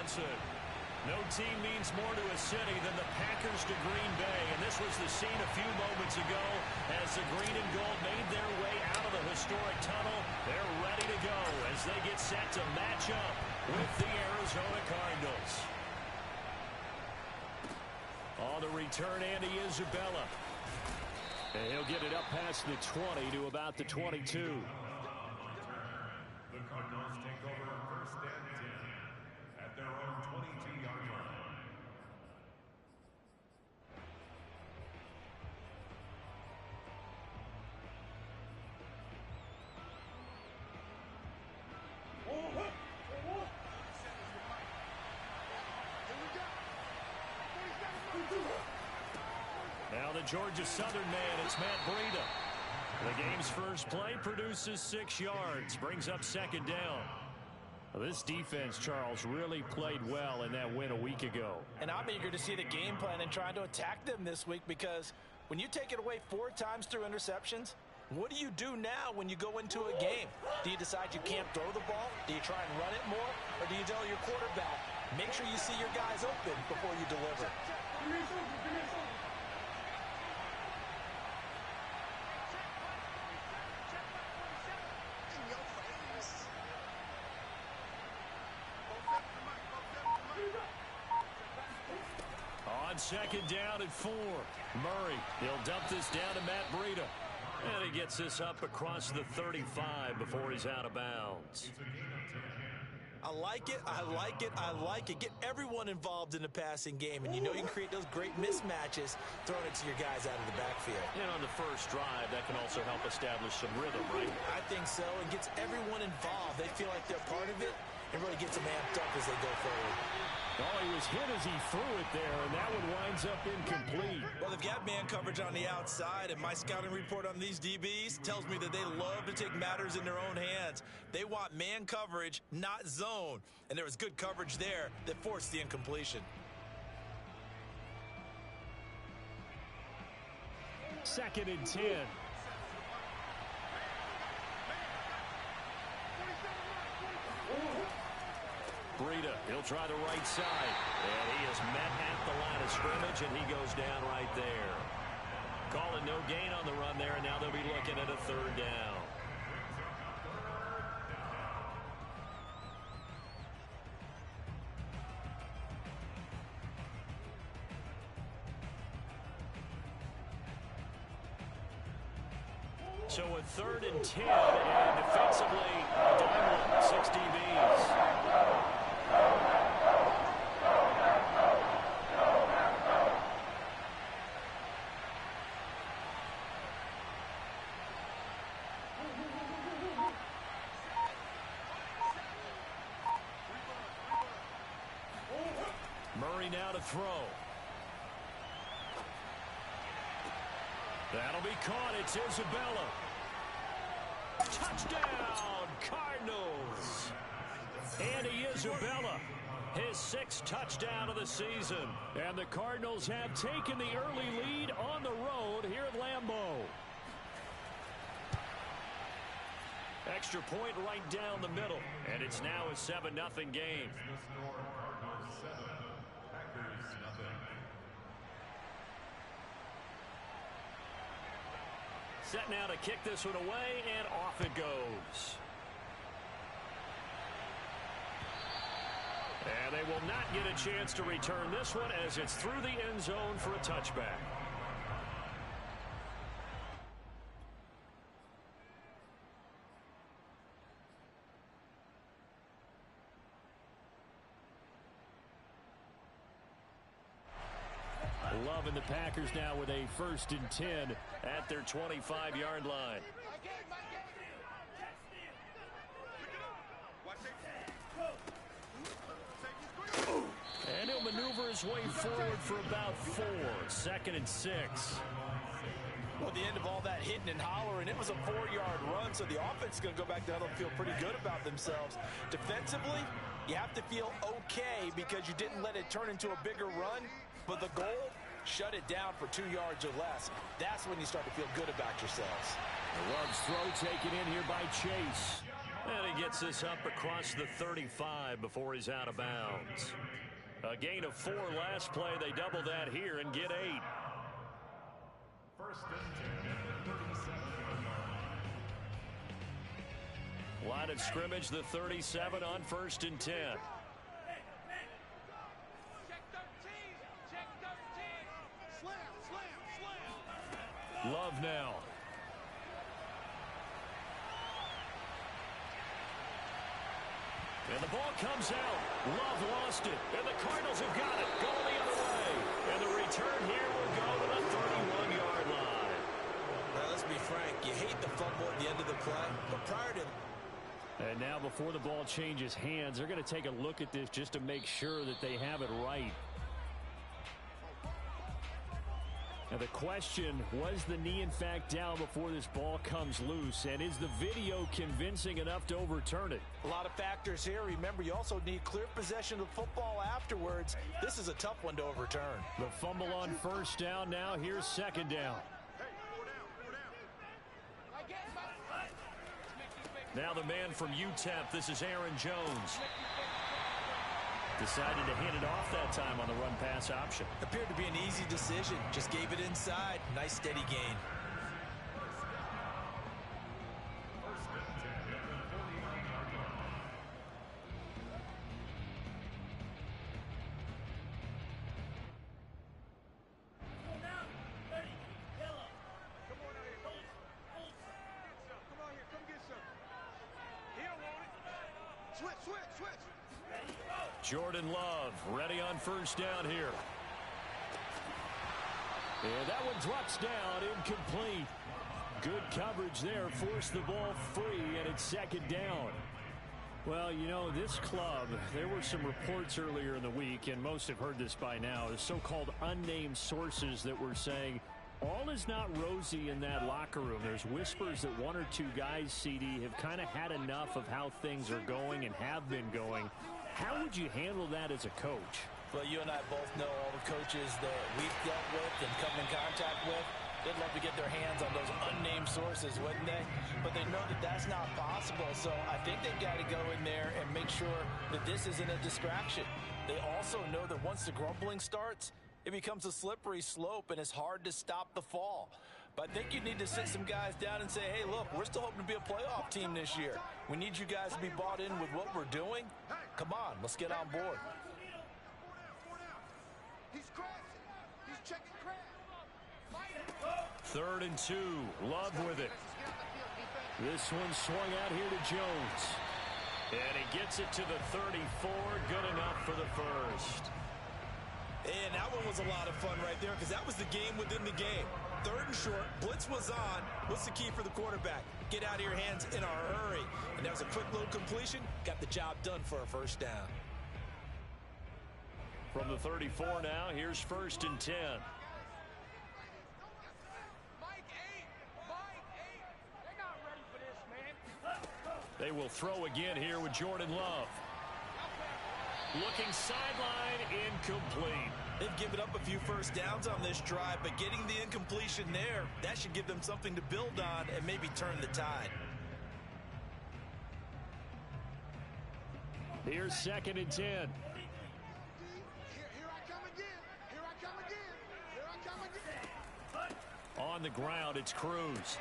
Johnson. No team means more to a city than the Packers to Green Bay, and this was the scene a few moments ago as the green and gold made their way out of the historic tunnel. They're ready to go as they get set to match up with the Arizona Cardinals. On the return, Andy Isabella. And he'll get it up past the 20 to about the 22. The Cardinals take over first and 10 at their own 22-yard line. Now the Georgia Southern man, it's Matt Breida. The game's first play produces 6 yards, brings up second down. This defense, Charles, really played well in that win a week ago. And I'm eager to see the game plan and try to attack them this week, because when you take it away 4 times through interceptions, what do you do now when you go into a game? Do you decide you can't throw the ball? Do you try and run it more? Or do you tell your quarterback, make sure you see your guys open before you deliver? On second down at 4, Murray, he'll dump this down to Matt Breida. And he gets this up across the 35 before he's out of bounds. I like it, I like it, I like it. Get everyone involved in the passing game, and you know you can create those great mismatches throwing it to your guys out of the backfield. And on the first drive, that can also help establish some rhythm, right? I think so, and gets everyone involved. They feel like they're part of it, and really gets them amped up as they go forward. Oh, he was hit as he threw it there, and that one winds up incomplete. Well, they've got man coverage on the outside, and my scouting report on these DBs tells me that they love to take matters in their own hands. They want man coverage, not zone. And there was good coverage there that forced the incompletion. Second and 10. Breida, he'll try the right side. And he is met at the line of scrimmage, and he goes down right there. Calling no gain on the run there, and now they'll be looking at a third down. So a third and 10, and defensively, a dime one, 6 DBs. Murray now to throw. That'll be caught. It's Isabella. Touchdown, Cardinals. Andy Isabella, his 6th touchdown of the season. And the Cardinals have taken the early lead on the road here at Lambeau. Extra point right down the middle. And it's now a 7-0 game. Set now to kick this one away, and off it goes. And they will not get a chance to return this one as it's through the end zone for a touchback. Love and the Packers now with a 1st and 10 at their 25-yard line. And he'll maneuver his way forward for about 4. 2nd and 6. Well, at the end of all that hitting and hollering, it was a 4-yard run, so the offense is going to go back to huddle and feel pretty good about themselves. Defensively, you have to feel okay because you didn't let it turn into a bigger run, but the goal, shut it down for 2 yards or less. That's when you start to feel good about yourselves. Love's throw taken in here by Chase. And he gets this up across the 35 before he's out of bounds. A gain of 4 last play. They double that here and get 8. First and 10 at the 37-yard line. Line of scrimmage, the 37 on 1st and 10. Love now. And the ball comes out. Love lost it. And the Cardinals have got it. Going the other way. And the return here will go to the 31-yard line. Now, let's be frank. You hate the fumble at the end of the play, but prior to... And now before the ball changes hands, they're going to take a look at this just to make sure that they have it right. Now the question, was the knee in fact down before this ball comes loose? And is the video convincing enough to overturn it? A lot of factors here. Remember, you also need clear possession of the football afterwards. This is a tough one to overturn. The fumble on 1st down now. Here's 2nd down. Now the man from UTEP, this is Aaron Jones. Decided to hand it off that time on the run-pass option. Appeared to be an easy decision. Just gave it inside. Nice steady gain. First and 10 at the 49-yard line. Jordan Love ready on 1st down here. And that one drops down, incomplete. Good coverage there, forced the ball free, and it's 2nd down. Well, you know, this club, there were some reports earlier in the week, and most have heard this by now, the so-called unnamed sources that were saying all is not rosy in that locker room. There's whispers that 1 or 2 guys, CD, have kind of had enough of how things are going and have been going. How would you handle that as a coach? Well, you and I both know all the coaches that we've dealt with and come in contact with. They'd love to get their hands on those unnamed sources, wouldn't they? But they know that that's not possible, so I think they've got to go in there and make sure that this isn't a distraction. They also know that once the grumbling starts, it becomes a slippery slope, and it's hard to stop the fall. But I think you need to sit some guys down and say, hey, look, we're still hoping to be a playoff team this year. We need you guys to be bought in with what we're doing. Come on, let's get on board. He's crashing. He's checking crash. 3rd and 2. Love with it. This one swung out here to Jones. And he gets it to the 34. Good enough for the first. And that one was a lot of fun right there because that was the game within the game. 3rd and short, blitz was on. What's the key for the quarterback? Get out of your hands in a hurry. And that was a quick little completion. Got the job done for a 1st down. From the 34 now, here's 1st and 10. They will throw again here with Jordan Love. Looking sideline, incomplete. They've given up a few 1st downs on this drive, but getting the incompletion there, that should give them something to build on and maybe turn the tide. Here's 2nd and 10. Here I come again. Here I come again. Here I come again. On the ground, it's Cruz.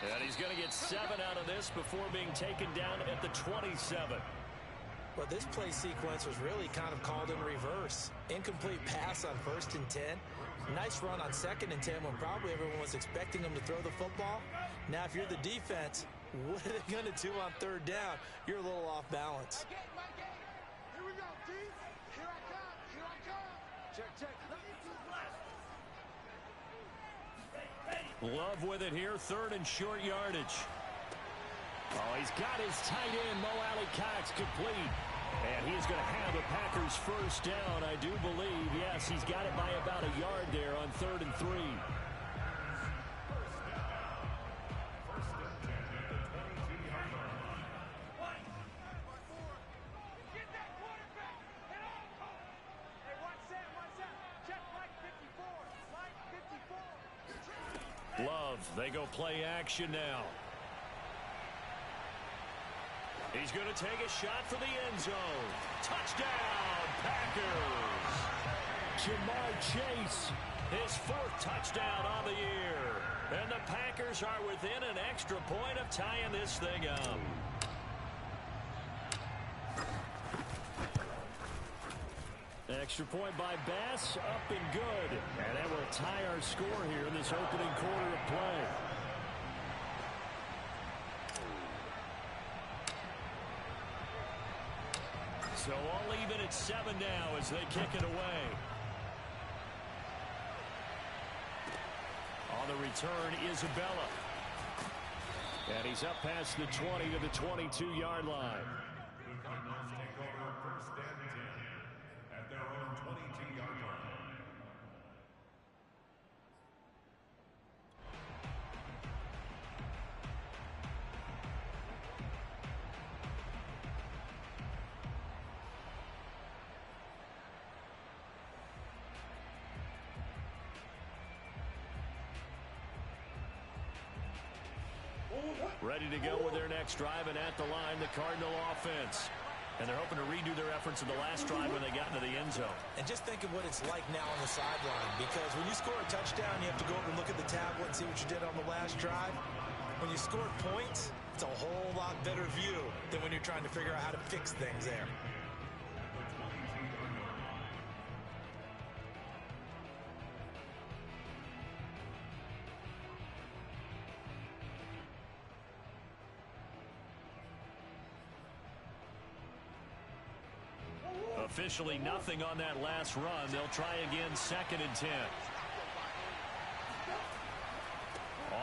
And he's going to get 7 out of this before being taken down at the 27. Well, this play sequence was really kind of called in reverse. Incomplete pass on 1st and 10. Nice run on 2nd and 10 when probably everyone was expecting him to throw the football. Now, if you're the defense, what are they going to do on 3rd down? You're a little off balance. Here we go, D. Here I come. Here I come. Check, check. Love with it here, 3rd and short yardage. Oh, he's got his tight end, Mo Alley-Cox, complete. And he's going to have the Packers 1st down, I do believe. Yes, he's got it by about a yard there on 3rd and 3. Love, they go play action now. He's going to take a shot for the end zone. Touchdown, Packers. Ja'Marr Chase. His 4th touchdown on the year. And the Packers are within an extra point of tying this thing up. Extra point by Bass, up and good. And that will tie our score here in this opening quarter of play. So all even at 7 now as they kick it away. On the return, Isabella. And he's up past the 20 to the 22-yard line. The Cardinals take over 1st and 10 at their own 22-yard line. Ready to go with their next drive, and at the line, the Cardinal offense. And they're hoping to redo their efforts in the last drive when they got into the end zone. And just think of what it's like now on the sideline, because when you score a touchdown, you have to go over and look at the tablet and see what you did on the last drive. When you scored points, it's a whole lot better view than when you're trying to figure out how to fix things there. Officially nothing on that last run. They'll try again, 2nd and 10.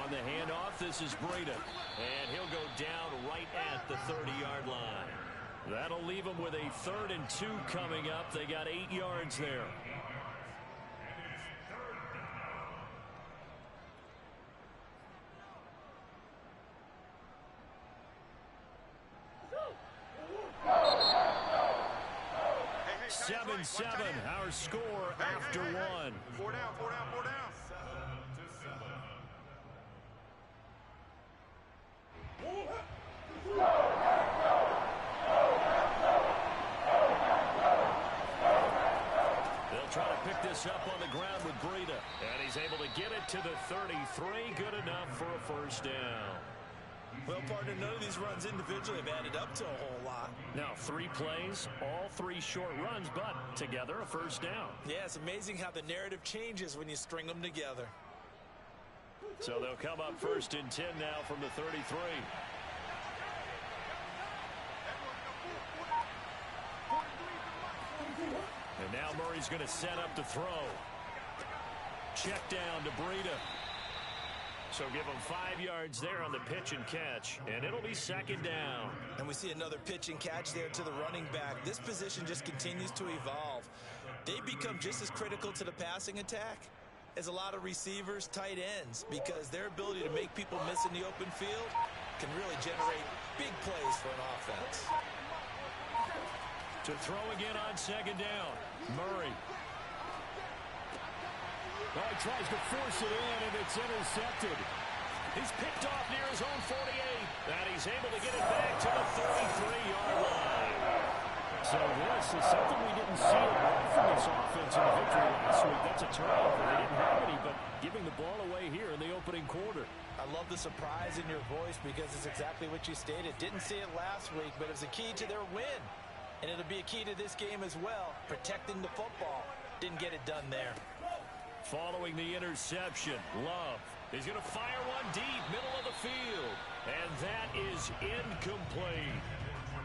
On the handoff, this is Breida. And he'll go down right at the 30-yard line. That'll leave them with a 3rd and 2 coming up. They got 8 yards there. Our score after 1. 4 down, 4 down, 4 down. They'll try to pick this up on the ground with Breida. And he's able to get it to the 33. Good enough for a 1st down. Well, partner, none of these runs individually have added up to a whole lot. Now 3 plays, all 3 short runs, but together a 1st down. Yeah, it's amazing how the narrative changes when you string them together. So they'll come up 1st and 10 now from the 33. And now Murray's going to set up to throw. Check down to Breida. So give him 5 yards there on the pitch and catch, and it'll be 2nd down. And we see another pitch and catch there to the running back. This position just continues to evolve. They become just as critical to the passing attack as a lot of receivers, tight ends, because their ability to make people miss in the open field can really generate big plays for an offense. To throw again on 2nd down, Murray. Oh, he tries to force it in, and it's intercepted. He's picked off near his own 48, and he's able to get it back to the 33-yard line. So this is something we didn't see a lot from this offense in the victory last week. That's a turnover. They didn't have any, but giving the ball away here in the opening quarter. I love the surprise in your voice because it's exactly what you stated. Didn't see it last week, but it's a key to their win. And it'll be a key to this game as well, protecting the football. Didn't get it done there. Following the interception, Love is going to fire one deep, middle of the field. And that is incomplete.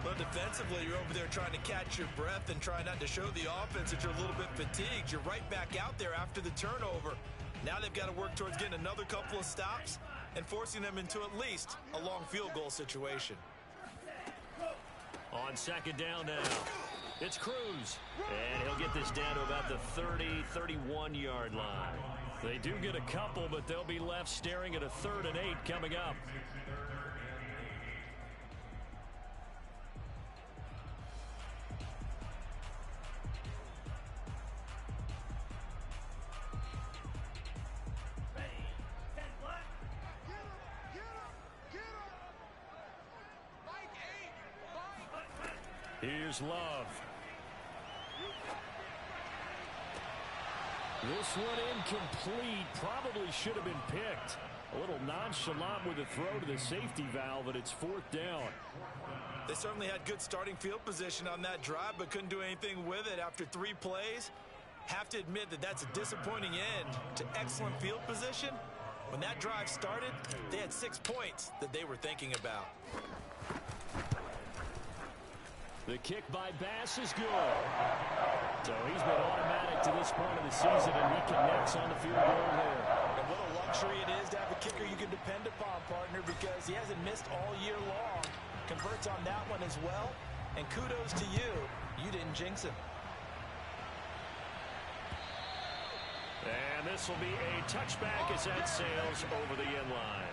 Well, defensively, you're over there trying to catch your breath and try not to show the offense that you're a little bit fatigued. You're right back out there after the turnover. Now they've got to work towards getting another couple of stops and forcing them into at least a long field goal situation. On 2nd down now, it's Cruz. And he'll get this down to about the 30, 31-yard line. They do get a couple, but they'll be left staring at a 3rd and 8 coming up. Here's Love. This one incomplete. Probably should have been picked. A little nonchalant with a throw to the safety valve, and it's 4th down. They certainly had good starting field position on that drive, but couldn't do anything with it after 3 plays. Have to admit that that's a disappointing end to excellent field position. When that drive started, they had 6 points that they were thinking about. The kick by Bass is good. So he's been automatic to this point of the season, and he connects on the field goal there. And what a luxury it is to have a kicker you can depend upon, partner, because he hasn't missed all year long. Converts on that one as well. And kudos to you. You didn't jinx him. And this will be a touchback as that sails over the end line.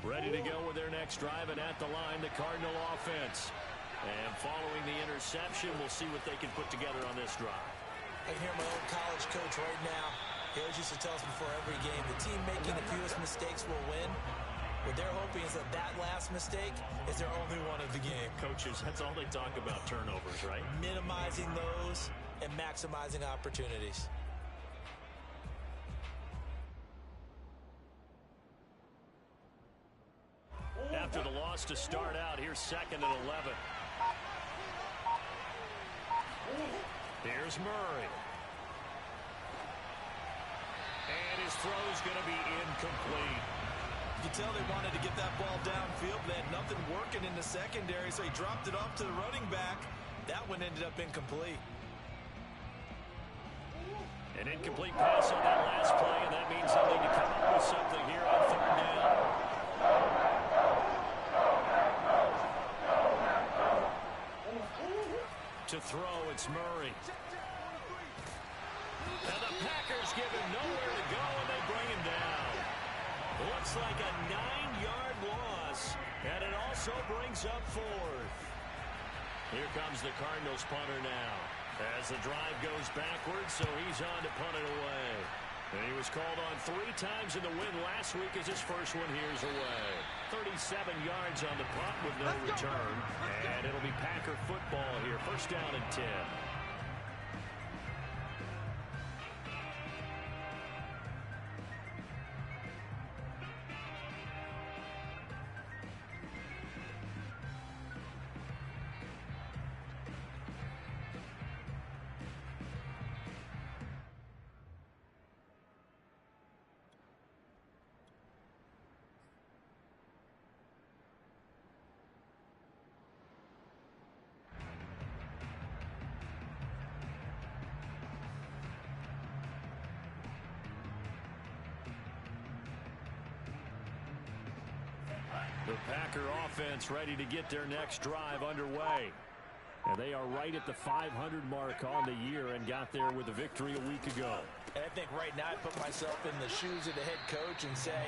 Ready to go with their next drive, and at the line, the Cardinal offense. And following the interception, we'll see what they can put together on this drive. I can hear my old college coach right now. He always used to tell us before every game, the team making the fewest mistakes will win. What they're hoping is that that last mistake is their only one of the game. Coaches, that's all they talk about, turnovers, right? Minimizing those and maximizing opportunities. After the loss to start out, here's 2nd and 11. Here's Murray. And his throw's going to be incomplete. You can tell they wanted to get that ball downfield. They had nothing working in the secondary, so he dropped it off to the running back. That one ended up incomplete. An incomplete pass on that last play, and that means they'll need to come up with something here on 3rd down. To throw, it's Murray. And the Packers give him nowhere to go, and they bring him down. Looks like a 9-yard loss, and it also brings up 4th. Here comes the Cardinals punter now, as the drive goes backwards, so he's on to punt it away. And he was called on 3 times in the win last week as his first one here's away. 37 yards on the punt with no return. And it'll be Packer football here. 1st down and 10. The Packer offense ready to get their next drive underway. And they are right at the 500 mark on the year and got there with a victory a week ago. And I think right now I put myself in the shoes of the head coach and say,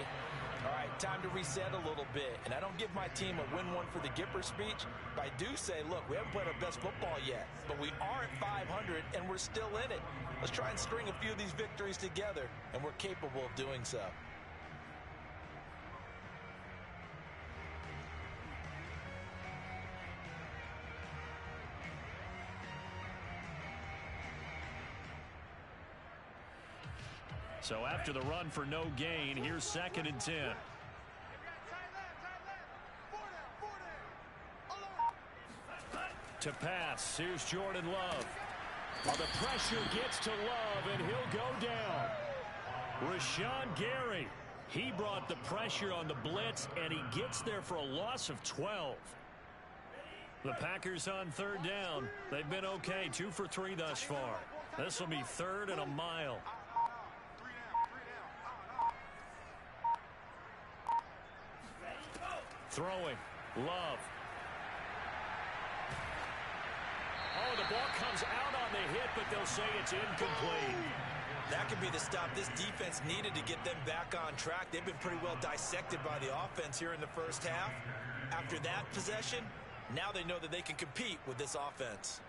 all right, time to reset a little bit. And I don't give my team a win one for the Gipper speech, but I do say, look, we haven't played our best football yet, but we are at 500 and we're still in it. Let's try and string a few of these victories together, and we're capable of doing so. So after the run for no gain, here's 2nd and 10. To pass, here's Jordan Love. Well, the pressure gets to Love, and he'll go down. Rashawn Gary, he brought the pressure on the blitz, and he gets there for a loss of 12. The Packers on 3rd down. They've been okay, 2 for 3 thus far. This will be 3rd and a mile. Throwing, Love. Oh, the ball comes out on the hit, but they'll say it's incomplete. That could be the stop this defense needed to get them back on track. They've been pretty well dissected by the offense here in the first half. After that possession, now they know that they can compete with this offense.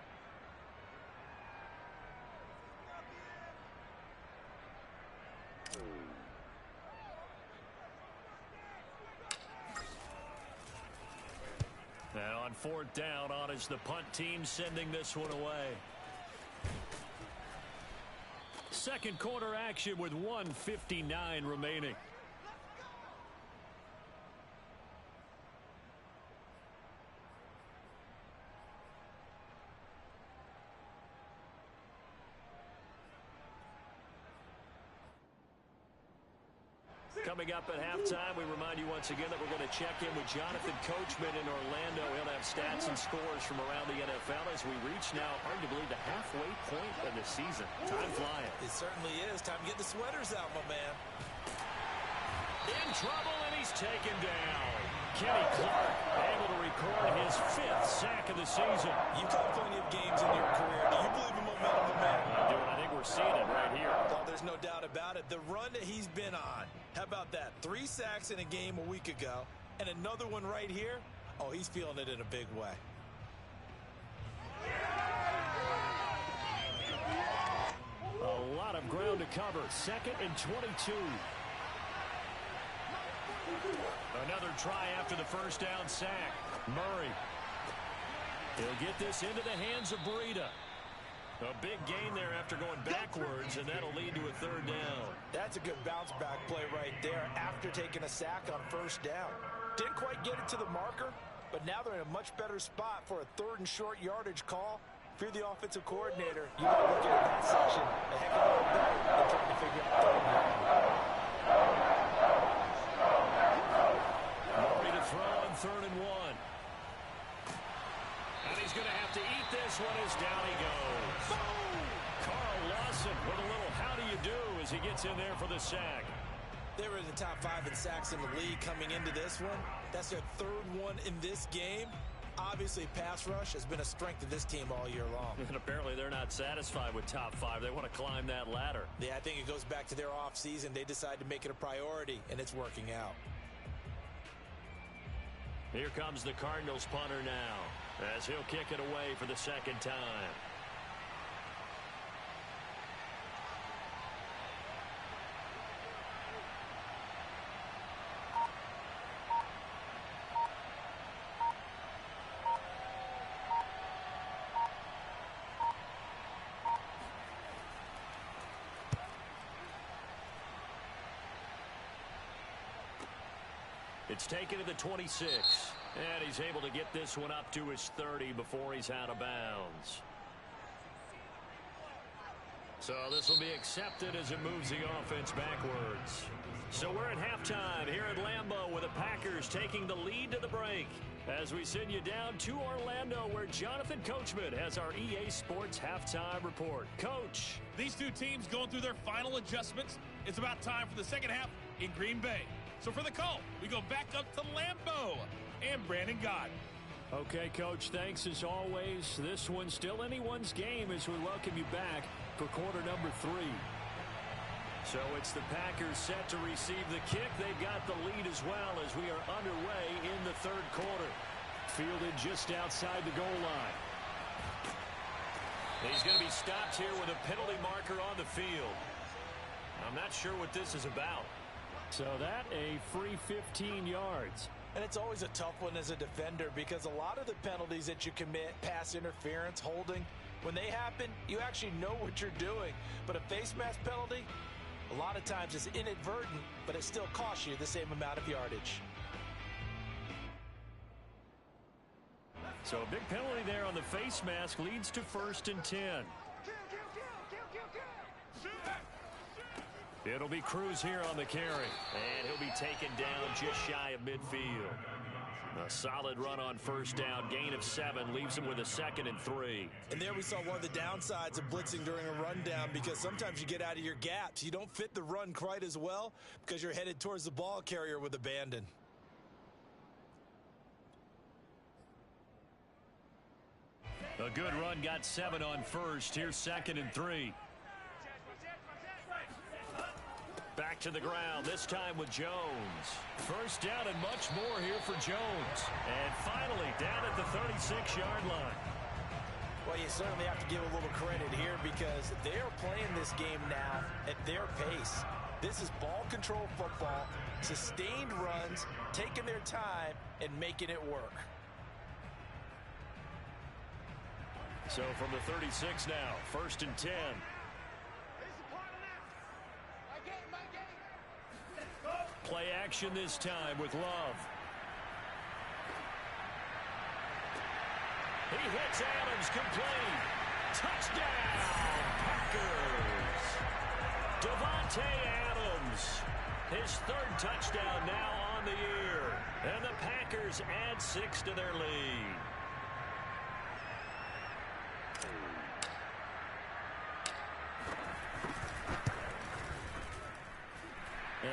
on 4th down on as the punt team sending this one away. Second quarter action with 1:59 remaining. Coming up at halftime, we remind you once again that we're going to check in with Jonathan Coachman in Orlando. He'll have stats and scores from around the NFL as we reach now arguably the halfway point of the season. Time flying. It certainly is. Time to get the sweaters out, my man. In trouble, and he's taken down. Kenny Clark able to record his 5th sack of the season. You've got plenty of games in your career. Do you believe in momentum, my man? I do, and I think we're seeing it right here. Oh, there's no doubt about it. The run that he's been on. How about that? 3 sacks in a game a week ago, and another one right here. Oh, he's feeling it in a big way. A lot of ground to cover. 2nd and 22. Another try after the first down sack. Murray. He'll get this into the hands of Breida. A big gain there after going backwards, and that'll lead to a 3rd down. That's a good bounce back play right there after taking a sack on 1st down. Didn't quite get it to the marker, but now they're in a much better spot for a 3rd and short yardage call. If you're the offensive coordinator, you got to look at that section a heck of a lot better than trying to figure out 3rd down. Murray to throw on 3rd and 1. And he's going to have to eat this one as down he goes. Boom! Carl Lawson with a little how do you do as he gets in there for the sack. They were in the top 5 in sacks in the league coming into this one. That's their 3rd one in this game. Obviously, pass rush has been a strength of this team all year long. And apparently they're not satisfied with top 5. They want to climb that ladder. Yeah, I think it goes back to their offseason. They decided to make it a priority, and it's working out. Here comes the Cardinals punter now, as he'll kick it away for the 2nd time. It's taken to the 26, and he's able to get this one up to his 30 before he's out of bounds. So this will be accepted as it moves the offense backwards. So we're at halftime here at Lambeau with the Packers taking the lead to the break as we send you down to Orlando where Jonathan Coachman has our EA Sports halftime report. Coach. These two teams going through their final adjustments. It's about time for the second half in Green Bay. So for the call, we go back up to Lambeau and Brandon Gott. Okay, Coach, thanks as always. This one's still anyone's game as we welcome you back for quarter number 3. So it's the Packers set to receive the kick. They've got the lead as well as we are underway in the 3rd quarter. Fielded just outside the goal line. He's going to be stopped here with a penalty marker on the field. I'm not sure what this is about. So that a free 15 yards. And it's always a tough one as a defender because a lot of the penalties that you commit, pass interference, holding, when they happen, you actually know what you're doing. But a face mask penalty, a lot of times it's inadvertent, but it still costs you the same amount of yardage. So a big penalty there on the face mask leads to 1st and 10. It'll be Cruz here on the carry. And he'll be taken down just shy of midfield. A solid run on 1st down. Gain of 7 leaves him with a 2nd and 3. And there we saw one of the downsides of blitzing during a rundown because sometimes you get out of your gaps. You don't fit the run quite as well because you're headed towards the ball carrier with abandon. A good run got 7 on 1st. Here's 2nd and 3. Back to the ground, this time with Jones. 1st down and much more here for Jones. And finally down at the 36-yard line. Well, you certainly have to give a little credit here because they're playing this game now at their pace. This is ball control football, sustained runs, taking their time, and making it work. So from the 36 now, 1st and 10. Play action this time with Love. He hits Adams complete. Touchdown, Packers. Davante Adams. His 3rd touchdown now on the year. And the Packers add 6 to their lead.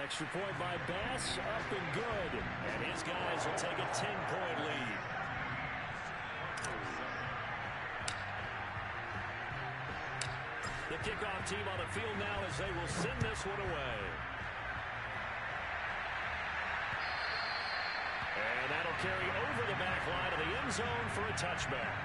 Extra point by Bass, up and good. And his guys will take a 10-point lead. The kickoff team on the field now as they will send this one away. And that'll carry over the back line of the end zone for a touchback.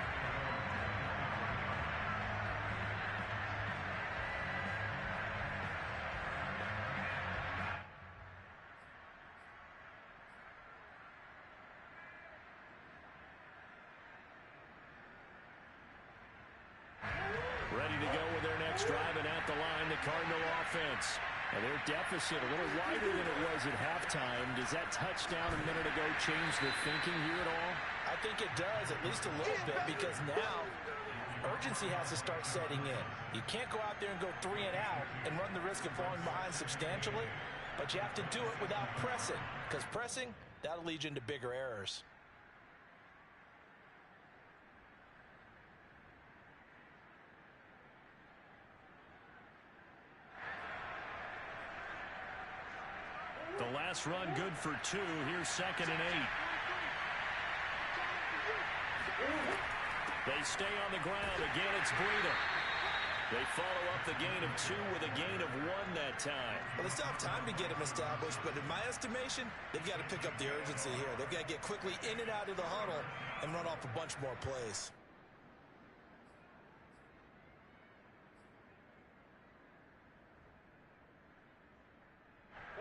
Ready to go with their next drive, and at the line, the Cardinal offense. And their deficit a little wider than it was at halftime. Does that touchdown a minute ago change the thinking here at all? I think it does, at least a little bit, because now urgency has to start setting in. You can't go out there and go 3 and out and run the risk of falling behind substantially, but you have to do it without pressing, because pressing, that'll lead you into bigger errors. The last run good for 2. Here's 2nd and 8. They stay on the ground. Again, it's Breida. They follow up the gain of 2 with a gain of 1 that time. Well, they still have time to get him established, but in my estimation, they've got to pick up the urgency here. They've got to get quickly in and out of the huddle and run off a bunch more plays.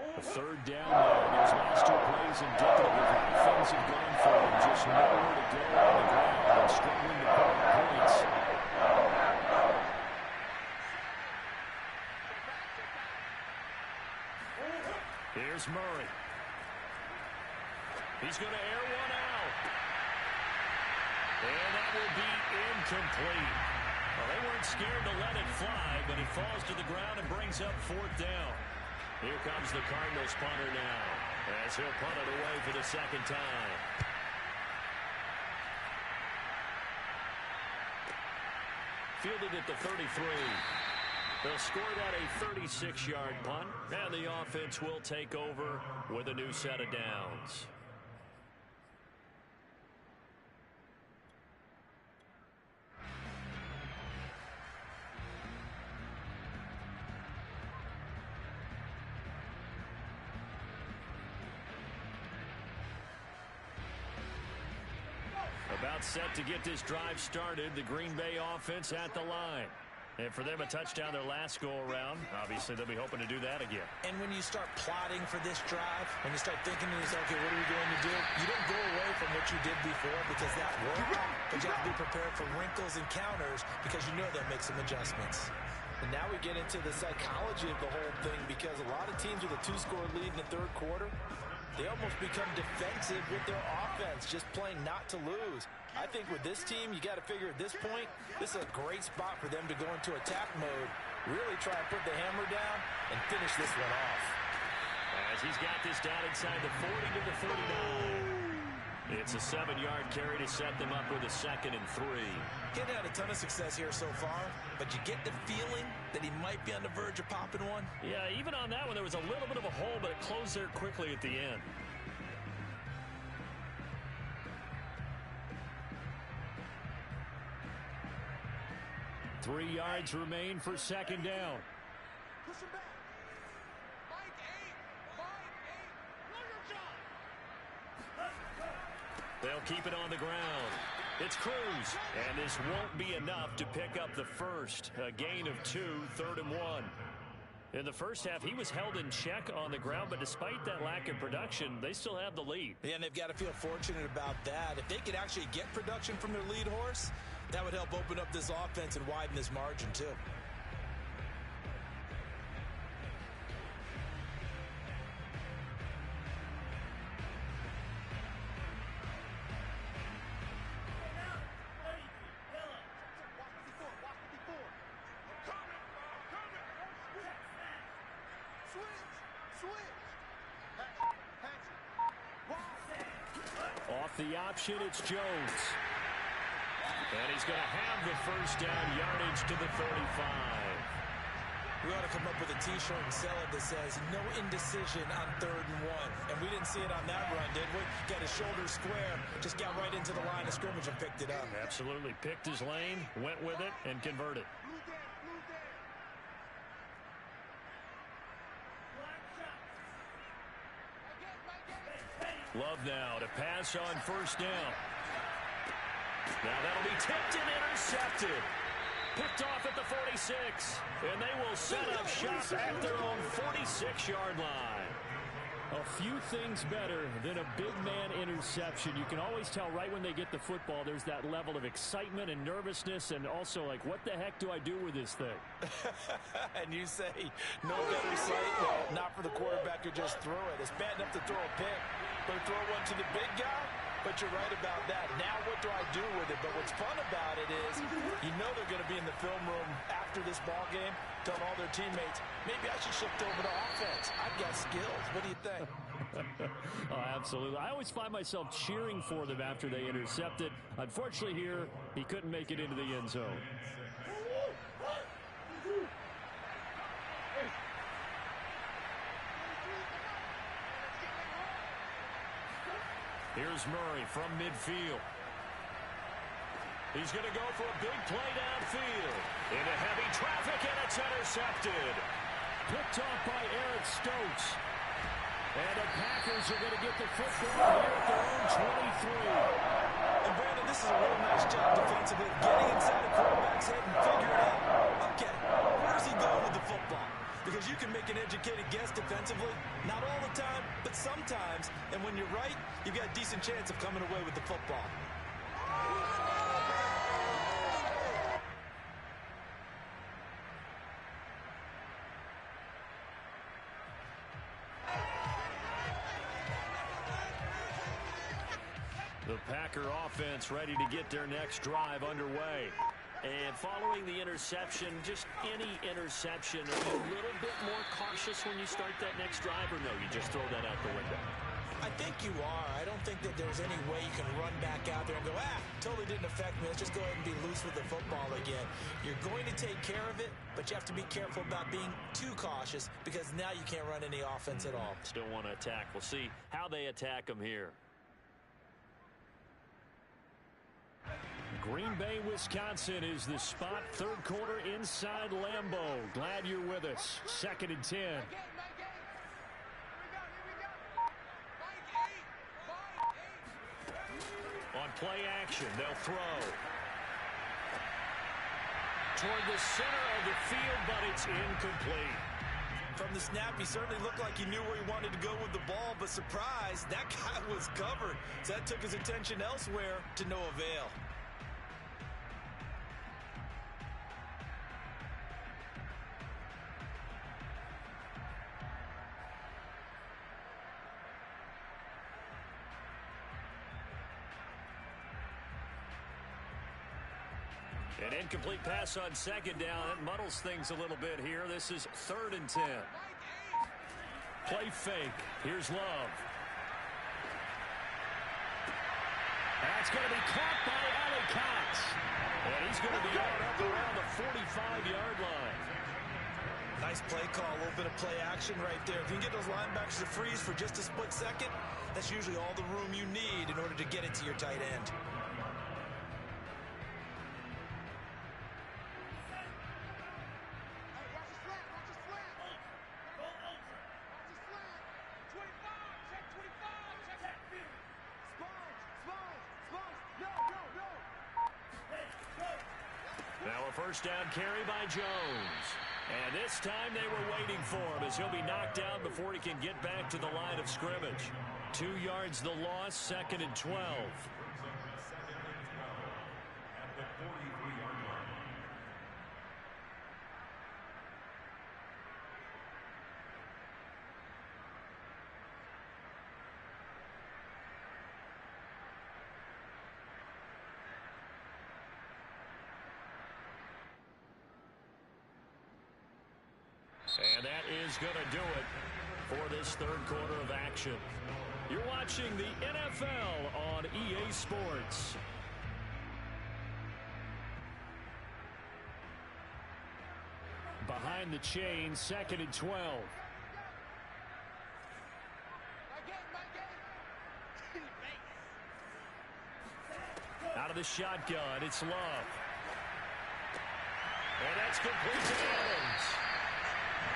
A 3rd down now. Those last 2 plays indicative of how things have gone for them. Just nowhere to go on the ground and struggling to put up points. Here's Murray. He's going to air one out. And that will be incomplete. Well, they weren't scared to let it fly, but it falls to the ground and brings up 4th down. Here comes the Cardinals punter now, as he'll punt it away for the 2nd time. Fielded at the 33. They'll score that a 36-yard punt, and the offense will take over with a new set of downs. About set to get this drive started. The Green Bay offense at the line. And for them, a touchdown their last go-around. Obviously, they'll be hoping to do that again. And when you start plotting for this drive, when you start thinking to yourself, okay, what are we going to do? You don't go away from what you did before because that worked. But you have to be prepared for wrinkles and counters because you know they'll make some adjustments. And now we get into the psychology of the whole thing because a lot of teams with a 2-score lead in the 3rd quarter, they almost become defensive with their offense, just playing not to lose. I think with this team, you got to figure at this point, this is a great spot for them to go into attack mode, really try and put the hammer down and finish this one off. As he's got this down inside the 40 to the 39. It's a 7-yard carry to set them up with a 2nd and 3. He hasn't had a ton of success here so far, but you get the feeling that he might be on the verge of popping one. Yeah, even on that one, there was a little bit of a hole, but it closed there quickly at the end. Three yards remain for 2nd down. Push him back. Mike 8. They'll keep it on the ground. It's Cruz. And this won't be enough to pick up the first. A gain of 2, 3rd and 1. In the first half, he was held in check on the ground, but despite that lack of production, they still have the lead. Yeah, and they've got to feel fortunate about that. If they could actually get production from their lead horse, That would help open up this offense and widen this margin, too. Off the option, it's Jones. And he's going to have the first down, yardage to the 35. We ought to come up with a T-shirt and sell it that says, no indecision on 3rd and 1. And we didn't see it on that run, did we? Got his shoulders square, just got right into the line of scrimmage and picked it up. Absolutely. Picked his lane, went with it, and converted. Love now to pass on first down. Now that'll be tipped and intercepted. Picked off at the 46. And they will set up shop at their own 46-yard line. A few things better than a big man interception. You can always tell right when they get the football, there's that level of excitement and nervousness, and also like, what the heck do I do with this thing? And you say, no better sight? Well, not for the quarterback who just threw it. It's bad enough to throw a pick, but to throw one to the big guy? But you're right about that. Now what do I do with it? But what's fun about it is you know they're going to be in the film room after this ball game telling all their teammates, maybe I should shift over to offense. I've got skills. What do you think? Oh, absolutely. I always find myself cheering for them after they intercept it. Unfortunately here, he couldn't make it into the end zone. Here's Murray from midfield. He's going to go for a big play downfield. Into heavy traffic, and it's intercepted. Picked off by Eric Stokes. And the Packers are going to get the football here at their own 23. And Brandon, this is a real nice job defensively, getting inside the quarterback's head and figuring out, okay, where's he going with the football? Because you can make an educated guess defensively, not all the time, but sometimes. And when you're right, you've got a decent chance of coming away with the football. The Packer offense ready to get their next drive underway. And following the interception, just any interception, are you a little bit more cautious when you start that next drive, or no, you just throw that out the window? I think you are. I don't think that there's any way you can run back out there and go, totally didn't affect me. Let's just go ahead and be loose with the football again. You're going to take care of it, but you have to be careful about being too cautious because now you can't run any offense at all. Still want to attack. We'll see how they attack them here. Green Bay, Wisconsin is the spot. Third quarter inside Lambeau. Glad you're with us. 2nd and 10. On play action, they'll throw. Toward the center of the field, but it's incomplete. From the snap, he certainly looked like he knew where he wanted to go with the ball, but surprise, that guy was covered. So that took his attention elsewhere to no avail. An incomplete pass on 2nd down. It muddles things a little bit here. This is 3rd and 10. Play fake. Here's Love. That's going to be caught by Ali Cox. And he's going to be up around the 45-yard line. Nice play call, a little bit of play action right there. If you can get those linebackers to freeze for just a split second, that's usually all the room you need in order to get it to your tight end. First down carry by Jones. And this time they were waiting for him as he'll be knocked down before he can get back to the line of scrimmage. 2 yards the loss, 2nd and 12. At the 40 is going to do it for this third quarter of action. You're watching the NFL on EA Sports. Behind the chain, 2nd and 12. Out of the shotgun, it's Love. And that's complete to Adams.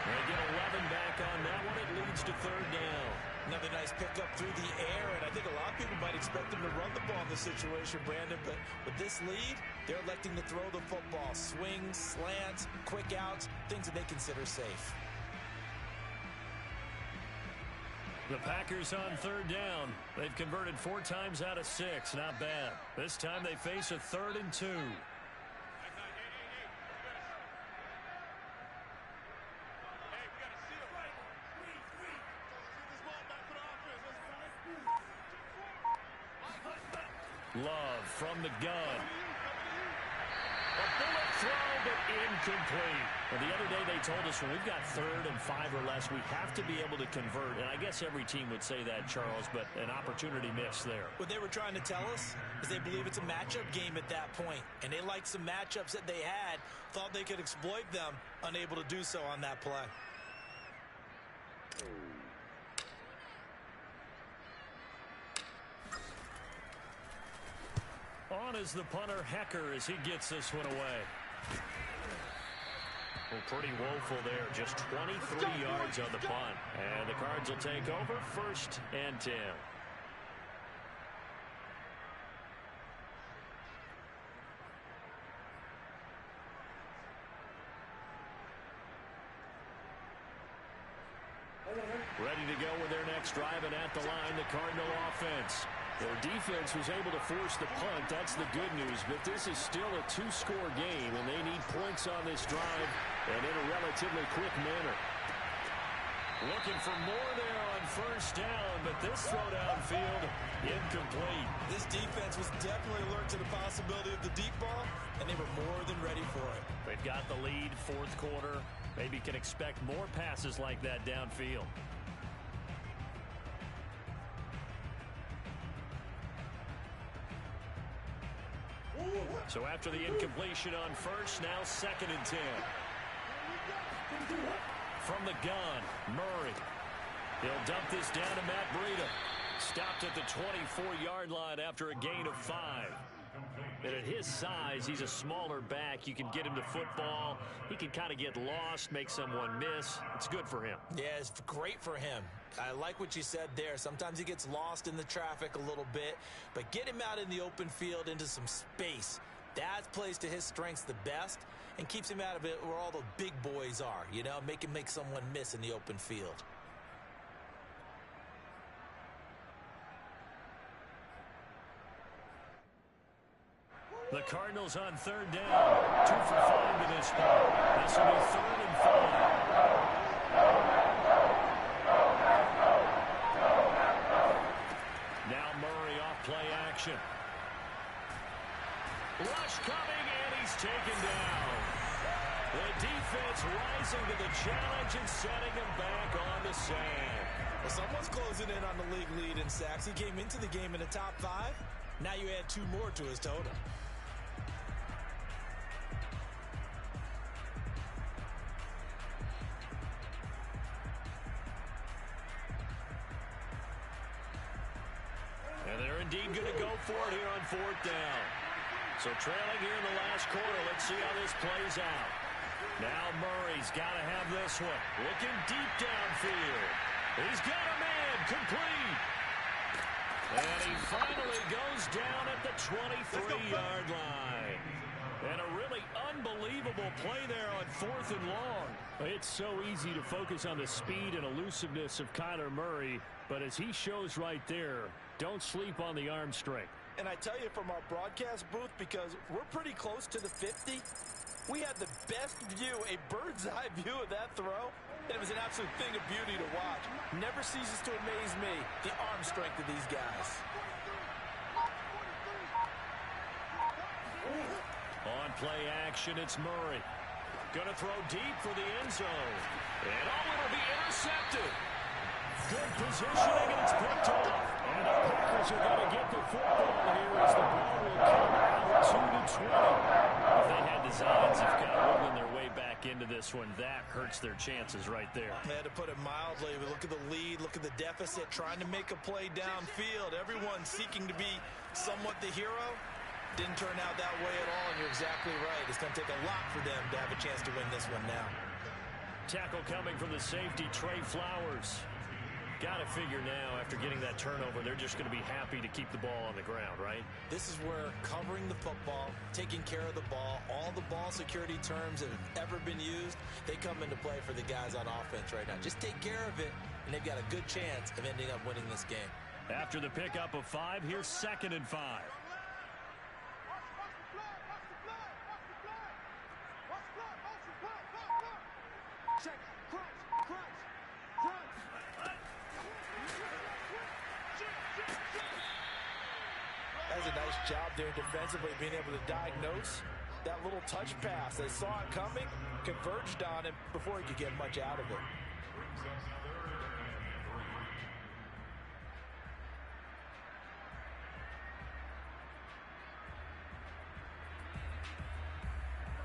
They get 11 back on that one. It leads to 3rd down. Another nice pickup through the air, and I think a lot of people might expect them to run the ball in this situation, Brandon, but with this lead, they're electing to throw the football. Swings, slants, quick outs, things that they consider safe. The Packers on 3rd down. They've converted 4 times out of 6. Not bad. This time they face a 3rd and 2. Love from the gun. A bullet throw, but incomplete. Well, the other day they told us when we've got 3rd and 5 or less, we have to be able to convert. And I guess every team would say that, Charles, but an opportunity missed there. What they were trying to tell us is they believe it's a matchup game at that point. And they liked some matchups that they had, thought they could exploit them, unable to do so on that play. On is the punter, Hecker, as he gets this one away. Well, pretty woeful there. Just 23 yards on the punt. And the Cards will take over 1st and 10. Ready to go with their next drive, and at the line, the Cardinal offense. Their defense was able to force the punt. That's the good news. But this is still a 2-score game, and they need points on this drive and in a relatively quick manner. Looking for more there on 1st down, but this throw downfield, incomplete. This defense was definitely alert to the possibility of the deep ball, and they were more than ready for it. They've got the lead, 4th quarter. Maybe can expect more passes like that downfield. So after the incompletion on 1st, now 2nd and 10. From the gun, Murray. He'll dump this down to Matt Breida. Stopped at the 24-yard line after a gain of 5. And at his size, he's a smaller back. You can get him to football. He can kind of get lost, make someone miss. It's good for him. Yeah, it's great for him. I like what you said there. Sometimes he gets lost in the traffic a little bit, but get him out in the open field into some space. That plays to his strengths the best and keeps him out of it where all the big boys are, you know, make him make someone miss in the open field. The Cardinals on 3rd down. 2 for 5 to this point. This will be 3rd and 5. Now Murray off play action. Rush coming, and he's taken down. The defense rising to the challenge and setting him back on the sand. Well, someone's closing in on the league lead in sacks. He came into the game in the top 5. Now you add 2 more to his total. And they're indeed going to go for it here on 4th down. So trailing here in the last quarter. Let's see how this plays out. Now Murray's got to have this one. Looking deep downfield. He's got a man complete. And he finally goes down at the 23-yard line. And a really unbelievable play there on 4th and long. It's so easy to focus on the speed and elusiveness of Kyler Murray. But as he shows right there, don't sleep on the arm strength. And I tell you from our broadcast booth, because we're pretty close to the 50, we had the best view, a bird's eye view of that throw. And it was an absolute thing of beauty to watch. Never ceases to amaze me, the arm strength of these guys. On play action, it's Murray. Going to throw deep for the end zone. And it'll be intercepted. Good positioning, and it's picked off. And the Packers are going to get the football here as the ball will come out 2-20. If they had designs of kind of wiggling their way back into this one, that hurts their chances right there. They had to put it mildly. But look at the lead, look at the deficit, trying to make a play downfield. Everyone seeking to be somewhat the hero. Didn't turn out that way at all, and you're exactly right. It's going to take a lot for them to have a chance to win this one now. Tackle coming from the safety, Trey Flowers. Got to figure now, after getting that turnover, they're just going to be happy to keep the ball on the ground, right? This is where covering the football, taking care of the ball, all the ball security terms that have ever been used, they come into play for the guys on offense right now. Just take care of it, and they've got a good chance of ending up winning this game. After the pickup of 5, here's 2nd and 5. That's a nice job there defensively, being able to diagnose that little touch pass. They saw it coming, converged on it before he could get much out of it.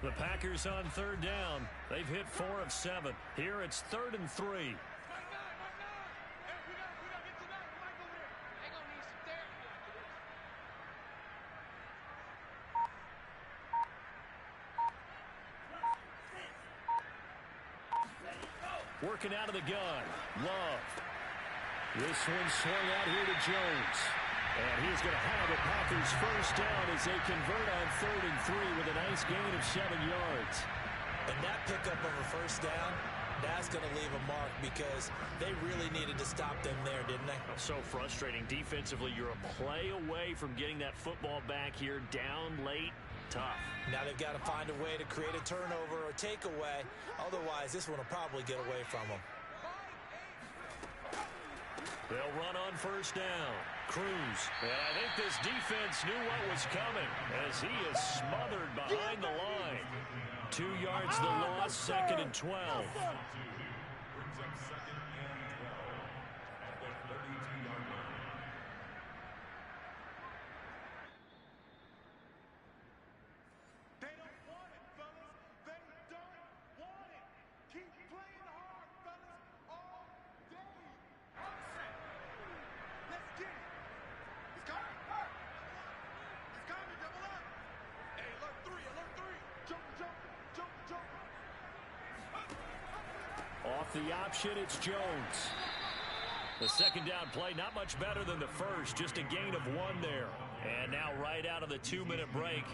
The Packers on 3rd down. They've hit 4 of 7. Here it's 3rd and 3. Working out of the gun. Love. This one swung out here to Jones. And he's going to have it. Packers first down as they convert on 3rd and 3 with a nice gain of 7 yards. And that pickup of a first down, that's going to leave a mark because they really needed to stop them there, didn't they? So frustrating. Defensively, you're a play away from getting that football back here. Down late. Tough. Now they've got to find a way to create a turnover or takeaway. Otherwise, this one will probably get away from them. They'll run on first down. Cruz. And I think this defense knew what was coming as he is smothered behind the line. 2 yards the loss, 2nd and 12. Brings up 2nd and 12 at the 32-yard line. They don't want it, fellas. They don't want it. Keep playing hard, fellas, all day. Upset. Let's get it. It's coming. It's coming. Double up. Hey, alert 3. Alert 3. Jump, jump, jump, jump. Off the option, it's Jones. The 2nd down play, not much better than the first, just a gain of 1 there. And now right out of the 2-minute break,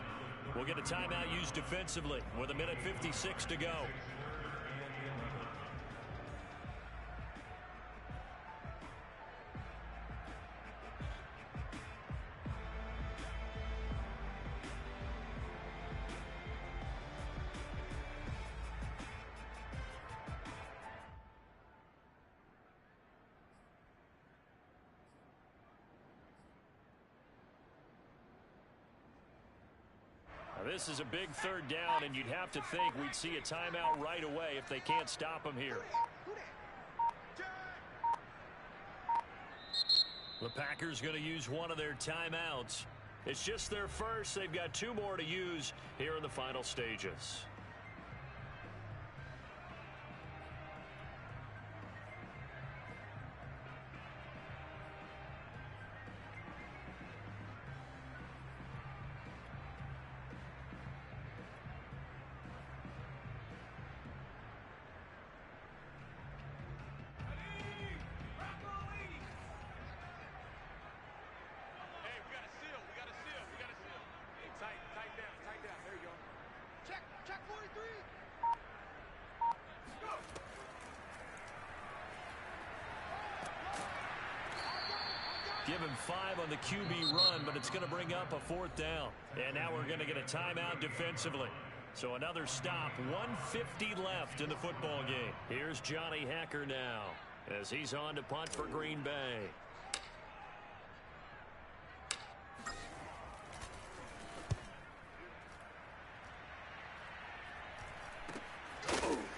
we'll get a timeout used defensively with 1:56 to go. This is a big 3rd down, and you'd have to think we'd see a timeout right away if they can't stop him here. The Packers going to use one of their timeouts. It's just their first. They've got 2 more to use here in the final stages. Give him 5 on the QB run, but it's going to bring up a 4th down. And now we're going to get a timeout defensively. So another stop, 1:50 left in the football game. Here's Johnny Hekker now as he's on to punt for Green Bay.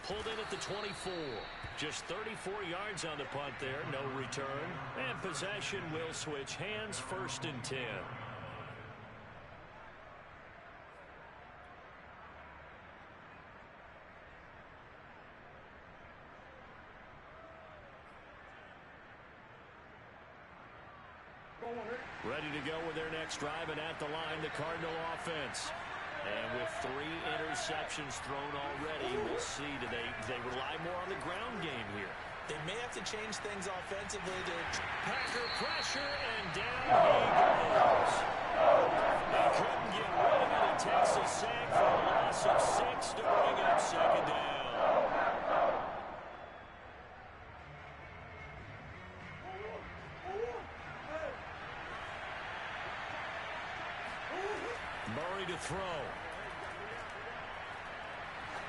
pulled in at the 24. Just 34 yards on the punt there, no return. And possession will switch hands, 1st and 10. Ready to go with their next drive, and at the line, the Cardinal offense. And with 3 interceptions thrown already, we'll see, do they rely more on the ground game here? They may have to change things offensively to... Packer pressure, and down he goes. He couldn't get rid of it. It takes a sack for a loss of 6 to bring up 2nd down. Murray to throw.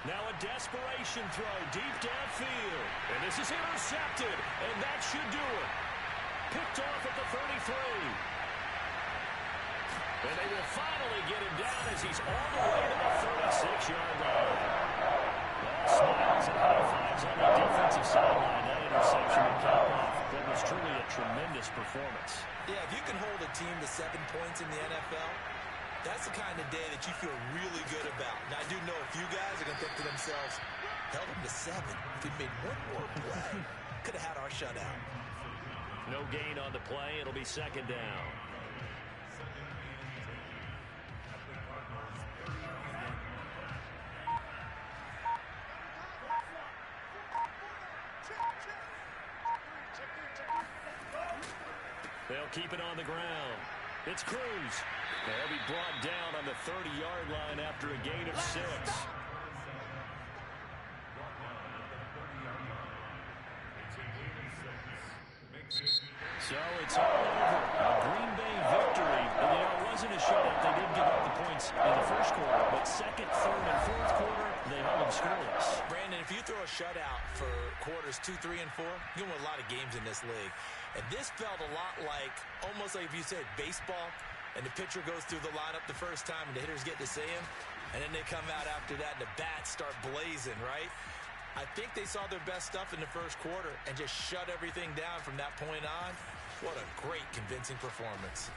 Now a desperation throw deep downfield. And this is intercepted. And that should do it. Picked off at the 33. And they will finally get him down as he's all the way to the 36-yard line. Smiles and high fives on the defensive sideline. That interception will cap off what was truly a tremendous performance. Yeah, if you can hold a team to 7 points in the NFL, that's the kind of day that you feel really good about. Now, I do know a few guys are going to think to themselves, held them to 7. If we made one more play, could have had our shutout. No gain on the play. It'll be 2nd down. They'll keep it on the ground. It's Cruz. They'll be brought down on the 30-yard line after a gain of 6. So it's all over. A Green Bay victory. And, it wasn't a shutout. They did give up the points in the first quarter, but 2nd, 3rd, and 4th quarter, they held them scoreless. Brandon, if you throw a shutout for quarters 2, 3, and 4, you win a lot of games in this league. And this felt a lot like, almost like if you said baseball, and the pitcher goes through the lineup the first time, and the hitters get to see him, and then they come out after that, and the bats start blazing, right? I think they saw their best stuff in the first quarter and just shut everything down from that point on. What a great, convincing performance.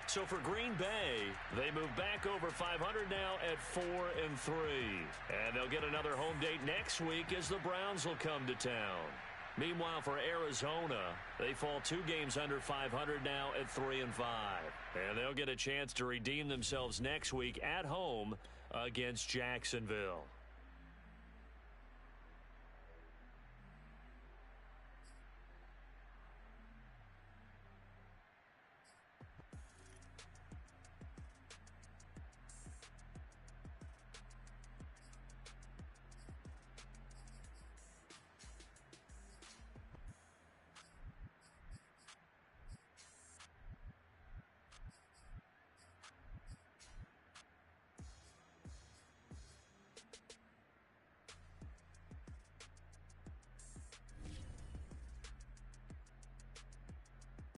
So for Green Bay, they move back over 500 now at 4-3. And they'll get another home date next week as the Browns will come to town. Meanwhile, for Arizona, they fall 2 games under 500 now at 3-5. And they'll get a chance to redeem themselves next week at home against Jacksonville.